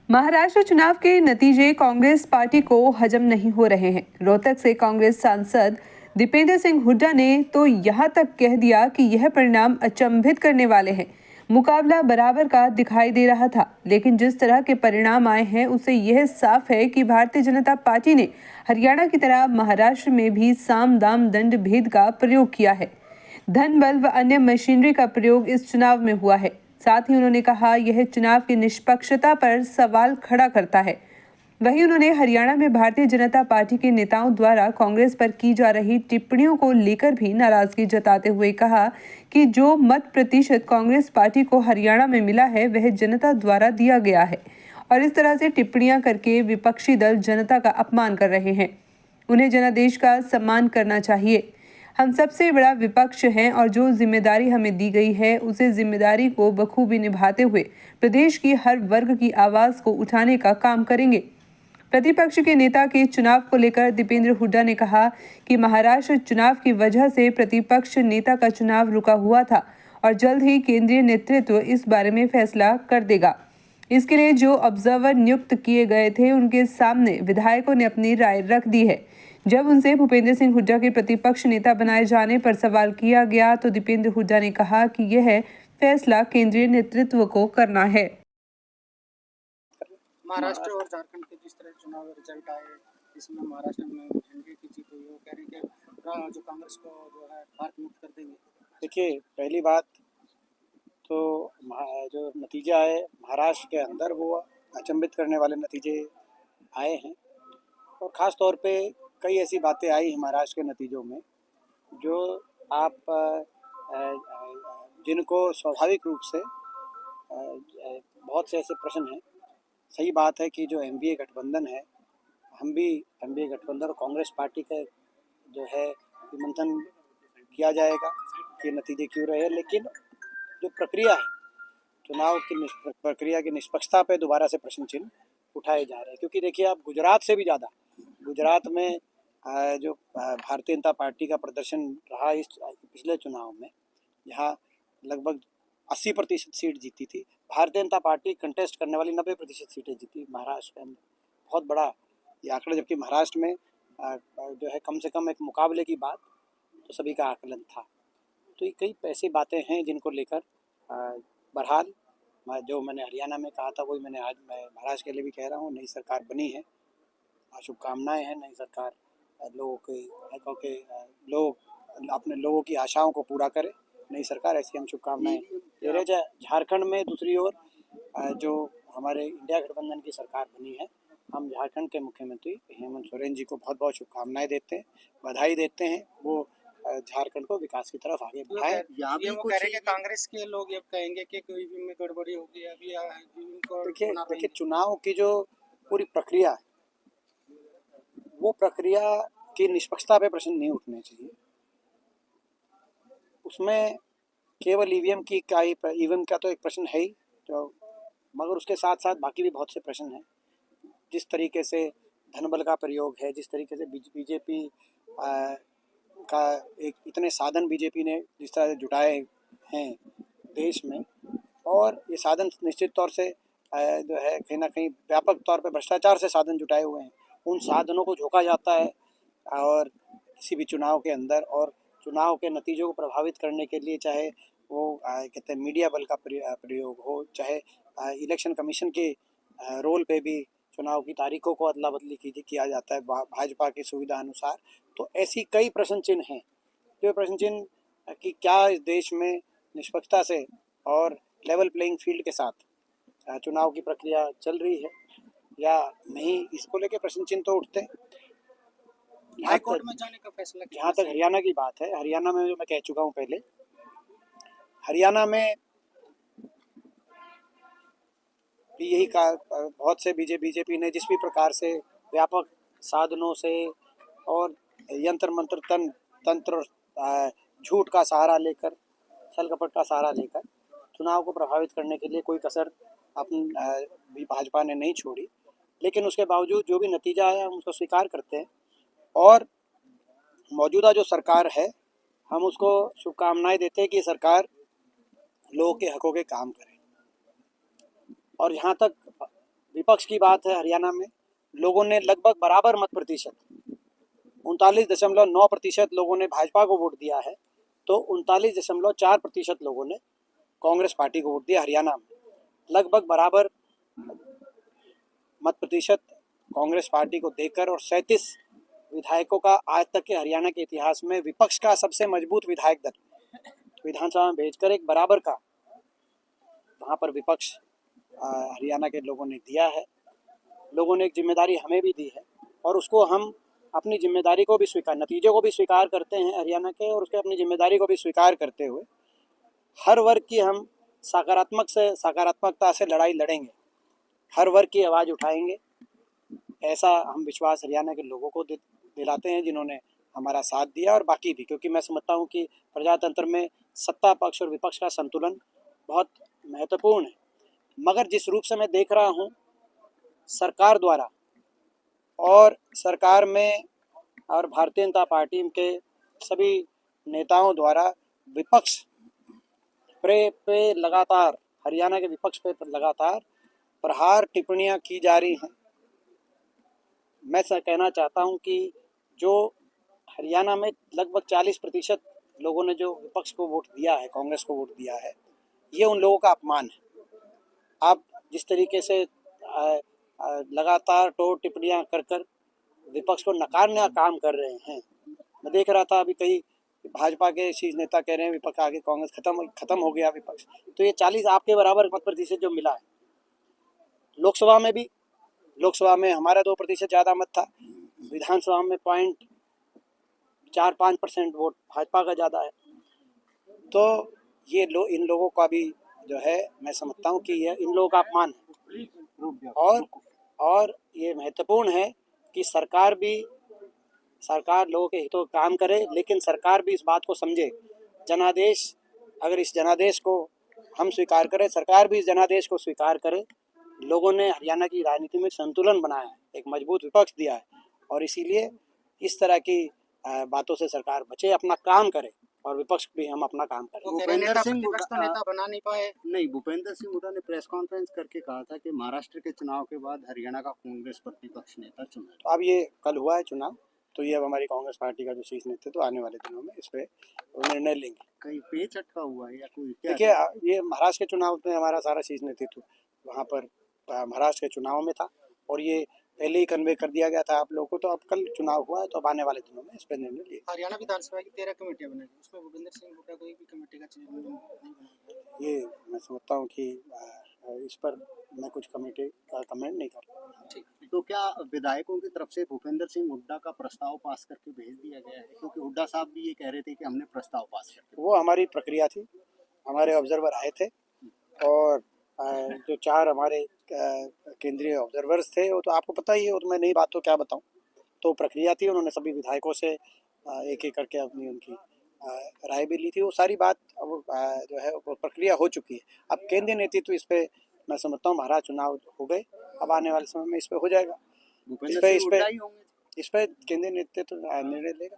महाराष्ट्र चुनाव के नतीजे कांग्रेस पार्टी को हजम नहीं हो रहे हैं। रोहतक से कांग्रेस सांसद दीपेंद्र सिंह हुड्डा ने तो यहां तक कह दिया कि यह परिणाम अचंभित करने वाले हैं। मुकाबला बराबर का दिखाई दे रहा था, लेकिन जिस तरह के परिणाम आए हैं उससे यह साफ है कि भारतीय जनता पार्टी ने हरियाणा की तरह महाराष्ट्र में भी साम दाम दंड भेद का प्रयोग किया है। धन बल व अन्य मशीनरी का प्रयोग इस चुनाव में हुआ है। साथ ही उन्होंने कहा यह चुनाव की निष्पक्षता पर सवाल खड़ा करता है। वहीं उन्होंने हरियाणा में भारतीय जनता पार्टी के नेताओं द्वारा कांग्रेस पर की जा रही टिप्पणियों को लेकर भी नाराजगी जताते हुए कहा कि जो मत प्रतिशत कांग्रेस पार्टी को हरियाणा में मिला है वह जनता द्वारा दिया गया है और इस तरह से टिप्पणियां करके विपक्षी दल जनता का अपमान कर रहे हैं। उन्हें जनादेश का सम्मान करना चाहिए। हम सबसे बड़ा विपक्ष हैं और जो जिम्मेदारी हमें दी गई है उसे जिम्मेदारी को बखूबी निभाते हुए प्रदेश की हर वर्ग की आवाज को उठाने का काम करेंगे। प्रतिपक्ष के नेता के चुनाव को लेकर दीपेंद्र हुड्डा ने कहा कि महाराष्ट्र चुनाव की वजह से प्रतिपक्ष नेता का चुनाव रुका हुआ था और जल्द ही केंद्रीय नेतृत्व इस बारे में फैसला कर देगा। इसके लिए जो ऑब्जर्वर नियुक्त किए गए थे उनके सामने विधायकों ने अपनी राय रख दी है। जब उनसे भूपेंद्र सिंह हुड्डा के प्रतिपक्ष नेता बनाए जाने पर सवाल किया गया तो दीपेंद्र हुड्डा ने कहा कि यह फैसला केंद्रीय नेतृत्व को करना है। महाराष्ट्र और झारखंड के जिस तरह चुनाव रिजल्ट आए, इसमें महाराष्ट्र में एनडीए की जीत हुई, वो कह रहे हैं कि जो कांग्रेस को जो है भारत मुक्त कर देंगे। देखिए, पहली बात तो जो नतीजे आए महाराष्ट्र के अंदर वो अचंभित करने वाले नतीजे आए हैं और ख़ास तौर पे कई ऐसी बातें आई महाराष्ट्र के नतीजों में जो आप जिनको स्वाभाविक रूप से बहुत से ऐसे प्रश्न हैं। सही बात है कि जो एनडीए गठबंधन है, हम भी एनडीए गठबंधन और कांग्रेस पार्टी का जो है मंथन किया जाएगा कि नतीजे क्यों रहे, लेकिन जो प्रक्रिया है चुनाव की प्रक्रिया की निष्पक्षता पे दोबारा से प्रश्न चिन्ह उठाए जा रहे हैं। क्योंकि देखिए, आप गुजरात से भी ज़्यादा गुजरात में जो भारतीय जनता पार्टी का प्रदर्शन रहा इस पिछले चुनाव में, यहाँ लगभग 80% सीट जीती थी भारतीय जनता पार्टी। कंटेस्ट करने वाली 90% सीटें जीती महाराष्ट्र के अंदर, बहुत बड़ा ये आंकड़ा। जबकि महाराष्ट्र में जो है कम से कम एक मुकाबले की बात तो सभी का आकलन था। तो ये कई ऐसी बातें हैं जिनको लेकर बहरहाल जो मैंने हरियाणा में कहा था वही मैंने आज मैं महाराष्ट्र के लिए भी कह रहा हूँ। नई सरकार बनी है, शुभकामनाएं हैं। नई सरकार लोग अपने लोगों की आशाओं को पूरा करे, नई सरकार, ऐसी हम शुभकामनाएं दे रहे हैं। झारखंड में दूसरी ओर जो हमारे इंडिया गठबंधन की सरकार बनी है, हम झारखंड के मुख्यमंत्री हेमंत सोरेन जी को बहुत बहुत शुभकामनाएं देते हैं, बधाई देते हैं। वो झारखंड को विकास की तरफ आगे बढ़ाए। ये वो कह रहे हैं कि कांग्रेस के लोग ये कहेंगे कि कोई भी में गड़बड़ी होगी अभी इनको। देखिए चुनाव की जो पूरी प्रक्रिया है वो प्रक्रिया की निष्पक्षता पे प्रश्न नहीं उठने चाहिए। उसमें केवल ईवीएम का तो एक प्रश्न है ही, तो मगर उसके साथ साथ बाकी भी बहुत से प्रश्न हैं। जिस तरीके से धनबल का प्रयोग है, जिस तरीके से बीजेपी का एक इतने साधन बीजेपी ने जिस तरह से जुटाए हैं देश में, और ये साधन निश्चित तौर से जो है कहीं ना कहीं व्यापक तौर पे भ्रष्टाचार से साधन जुटाए हुए हैं। उन साधनों को झोंका जाता है और किसी भी चुनाव के अंदर, और चुनाव के नतीजों को प्रभावित करने के लिए चाहे वो कहते हैं मीडिया बल का प्रयोग हो, चाहे इलेक्शन कमीशन के रोल पे भी चुनाव की तारीखों को अदला बदली किया जाता है भाजपा की सुविधा अनुसार। तो ऐसी कई प्रश्न चिन्ह हैं जो प्रश्न चिन्ह कि क्या इस देश में निष्पक्षता से और लेवल प्लेइंग फील्ड के साथ चुनाव की प्रक्रिया चल रही है या नहीं, इसको लेके प्रश्न चिन्ह तो उठते हैं। हाई कोर्ट में जाने का फैसला जहाँ तक हरियाणा की बात है, हरियाणा में जो मैं कह चुका हूँ पहले, हरियाणा में भी यही बहुत से बीजेपी ने जिस भी प्रकार से व्यापक साधनों से और यंत्र मंत्र तंत्र झूठ का सहारा लेकर, छल कपट का सहारा लेकर चुनाव को प्रभावित करने के लिए कोई कसर भी भाजपा ने नहीं छोड़ी। लेकिन उसके बावजूद जो भी नतीजा आया हम उसको स्वीकार करते हैं और मौजूदा जो सरकार है हम उसको शुभकामनाएं देते हैं कि सरकार लोगों के हकों के काम करे। और जहाँ तक विपक्ष की बात है, हरियाणा में लोगों ने लगभग बराबर मत प्रतिशत 39.9% लोगों ने भाजपा को वोट दिया है, तो 39.4% लोगों ने कांग्रेस पार्टी को वोट दिया। हरियाणा में लगभग बराबर मत प्रतिशत कांग्रेस पार्टी को देकर और 37 विधायकों का आज तक के हरियाणा के इतिहास में विपक्ष का सबसे मजबूत विधायक दल विधानसभा में भेजकर एक बराबर का वहाँ पर विपक्ष हरियाणा के लोगों ने दिया है। लोगों ने एक जिम्मेदारी हमें भी दी है और उसको हम अपनी जिम्मेदारी को भी स्वीकार, नतीजों को भी स्वीकार करते हैं हरियाणा के, और उसके अपनी जिम्मेदारी को भी स्वीकार करते हुए हर वर्ग की हम सकारात्मकता से लड़ाई लड़ेंगे, हर वर्ग की आवाज़ उठाएंगे। ऐसा हम विश्वास हरियाणा के लोगों को दिलाते हैं जिन्होंने हमारा साथ दिया, और बाकी भी, क्योंकि मैं समझता हूँ कि प्रजातंत्र में सत्ता पक्ष और विपक्ष का संतुलन बहुत महत्वपूर्ण है। मगर जिस रूप से मैं देख रहा हूँ सरकार द्वारा और सरकार में और भारतीय जनता पार्टी के सभी नेताओं द्वारा विपक्ष पे लगातार, हरियाणा के विपक्ष पे लगातार प्रहार टिप्पणियां की जा रही हैं। मैं कहना चाहता हूं कि जो हरियाणा में लगभग 40% लोगों ने जो विपक्ष को वोट दिया है, कांग्रेस को वोट दिया है, ये उन लोगों का अपमान है। आप जिस तरीके से लगातार टोर टिप्पणियां कर विपक्ष को नकारने का काम कर रहे हैं। मैं देख रहा था अभी कई भाजपा के शीर्ष नेता कह रहे हैं विपक्ष आगे कांग्रेस खत्म हो गया विपक्ष। तो ये 40 आपके बराबर मत प्रतिशत जो मिला है, लोकसभा में भी, लोकसभा में हमारा 2% ज़्यादा मत था, विधानसभा में 0.45% वोट भाजपा का ज़्यादा है। तो ये इन लोगों का भी जो है, मैं समझता हूँ कि ये इन लोगों का अपमान है। और ये महत्वपूर्ण है कि सरकार लोगों के हितों का काम करे, लेकिन सरकार भी इस बात को समझे, जनादेश, अगर इस जनादेश को हम स्वीकार करें, सरकार भी इस जनादेश को स्वीकार करे। लोगों ने हरियाणा की राजनीति में संतुलन बनाया है, एक मजबूत विपक्ष दिया है, और इसीलिए इस तरह की बातों से सरकार बचे, अपना काम करे, और विपक्ष भी हम अपना काम करें। भूपेंद्र सिंह तो नेता बना नहीं पाए। नहीं, भूपेंद्र सिंह हुड्डा ने प्रेस कॉन्फ्रेंस करके कहा था कि महाराष्ट्र के चुनाव के बाद हरियाणा का कांग्रेस प्रतिपक्ष नेता चुना। तो अब ये कल हुआ है चुनाव, तो ये अब हमारी कांग्रेस पार्टी का जो शीर्ष नेतृत्व आने वाले दिनों में इस पे निर्णय लेंगे। कहीं पेच अटका हुआ है या कोई? देखिए, ये महाराष्ट्र के चुनाव में हमारा सारा शीर्ष नेतृत्व वहाँ पर महाराष्ट्र के चुनाव में था, और ये पहले ही कन्वे कर दिया गया था आप लोगों को। तो अब कल चुनाव हुआ है, तो अब आने वाले दिनों में इस पर निर्णय लिए। हरियाणा विधानसभा की 13 कमेटियां बनाई, उसमें भूपेंद्र सिंह हुड्डा कोई भी कमेटी का चेयरमैन नहीं बनाया। ये मैं समझता हूँ कि इस पर मैं कुछ कमेटी का कमेंट नहीं कर रहा। तो क्या विधायकों की तरफ से भूपेंद्र सिंह हुड्डा का प्रस्ताव पास करके भेज दिया गया है? क्योंकि हुड्डा साहब भी ये कह रहे थे कि हमने प्रस्ताव पास करके। वो हमारी प्रक्रिया थी, हमारे ऑब्जर्वर आए थे, और जो 4 हमारे केंद्रीय ऑब्जर्वर्स थे, वो तो आपको पता ही है, वो तो मैं नई बात तो क्या बताऊं। तो प्रक्रिया थी, उन्होंने सभी विधायकों से एक एक करके अपनी उनकी राय भी ली थी। वो सारी बात अब जो है वो प्रक्रिया हो चुकी है। अब केंद्रीय नेतृत्व इस पे, मैं समझता हूँ महाराष्ट्र चुनाव हो गए, अब आने वाले समय में इस पे हो जाएगा। इस पे केंद्रीय नेतृत्व निर्णय लेगा।